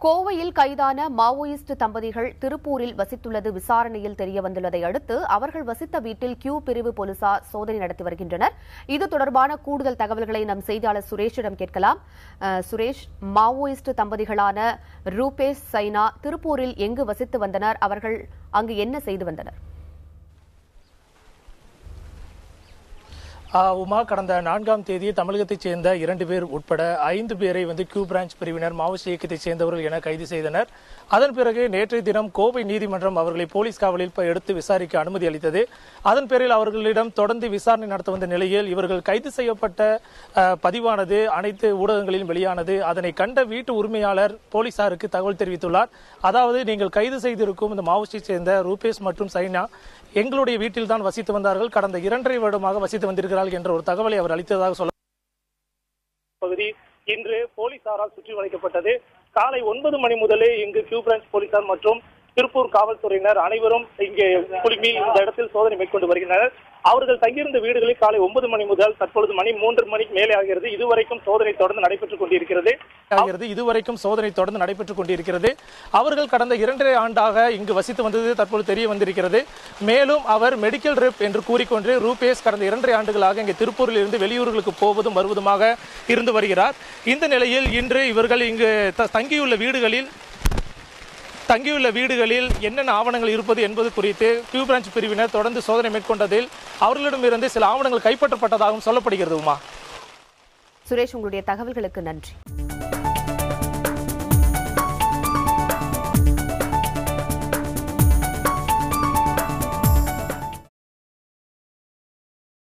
கோவையில் கைதான மாவோயிஸ்ட் தம்பதிகள் திருப்பூரில் வசித்துள்ளது விசாரணையில் தெரியவந்துள்ளதை அடுத்து அவர்கள் வசித்த வீட்டில் கியூ பிரிவு போலீசார் சோதனை நடத்தி வருகின்றனர். இது தொடர்பான கூடுதல் தகவல்களை நம் செய்தியாளர் சுரேஷிடம் கேட்கலாம். சுரேஷ், மாவோயிஸ்ட் தம்பதிகளான ரூபேஷ், சைனா திருப்பூரில் எங்கு வசித்து வந்தனர்? அவர்கள் அங்கு என்ன செய்து வந்தனர்? உமா, கடந்த 4ஆம் தேதி தமிழகத்தைச் சேர்ந்த 2 பேர் உட்பட 5 பேரை கியூ பிரான்ச் பிரிவினர் மாவோயிஸ்ட் இயக்கத்தைச் சேர்ந்தவர்கள் என கைது செய்தனர். அதன் பிறகு நேற்றைய தினம் கோவை நீதிமன்றம் அவர்களை போலீஸ் காவலில் எடுத்து விசாரிக்க அனுமதி அளித்தது. அதன் பேரில் அவர்களிடம் தொடர்ந்து விசாரணை நடத்த வந்த நிலையில் இவர்கள் கைது செய்யப்பட்ட பதிவானது அனைத்து ஊடகங்களிலும் வெளியானது. அதனை கண்ட வீட்டு உரிமையாளர் போலீசாருக்கு தகவல் தெரிவித்துள்ளார். அதாவது, நீங்கள் கைது செய்திருக்கும் இந்த மாவோயிஸ்டை சேர்ந்த ரூபேஷ் மற்றும் சைனா எங்களுடைய வீட்டில் தான் வசித்து வந்தார்கள், கடந்த 2.5 வருடமாக வசித்து வந்திருக்கிறார்கள் என்ற ஒரு தகவலை அவர் அளித்ததாக சொல்ல பகுதி இன்று போலீசாரால் சுற்றி வளைக்கப்பட்டது. காலை 9 மணி முதலே இங்கு கியூ பிரான்ச் போலீசார் மற்றும் திருப்பூர் காவல்துறையினர் அனைவரும் இங்கே குழுமி இந்த இடத்தில் சோதனை மேற்கொண்டு வருகின்றனர். அவர்கள் தங்கியிருந்த வீடுகளில் காலை 9 மணி முதல் தற்பொழுது மணி 3 மணிக்கு மேலே ஆகிறது. இதுவரைக்கும் சோதனை தொடர்ந்து நடைபெற்றுக் கொண்டிருக்கிறது. அவர்கள் கடந்த 2.5 ஆண்டாக இங்கு வசித்து வந்தது தற்போது தெரிய வந்திருக்கிறது. மேலும் அவர் மெடிக்கல் ரெப் என்று கூறிக்கொண்டு ரூபேஷ் கடந்த 2.5 ஆண்டுகளாக இங்கே திருப்பூரில் இருந்து வெளியூர்களுக்கு போவதும் வருவதுமாக இருந்து வருகிறார். இந்த நிலையில் இன்று இவர்கள் இங்கு தங்கியுள்ள வீடுகளில் என்னென்ன ஆவணங்கள் இருப்பது என்பது குறித்து கியூ பிரான்ச் பிரிவினர் தொடர்ந்து சோதனை மேற்கொண்டதில் அவர்களிடமிருந்து சில ஆவணங்கள் கைப்பற்றப்பட்டதாகவும் சொல்லப்படுகிறது. உமா, சுரேஷ், உங்களுடைய தகவல்களுக்கு நன்றி.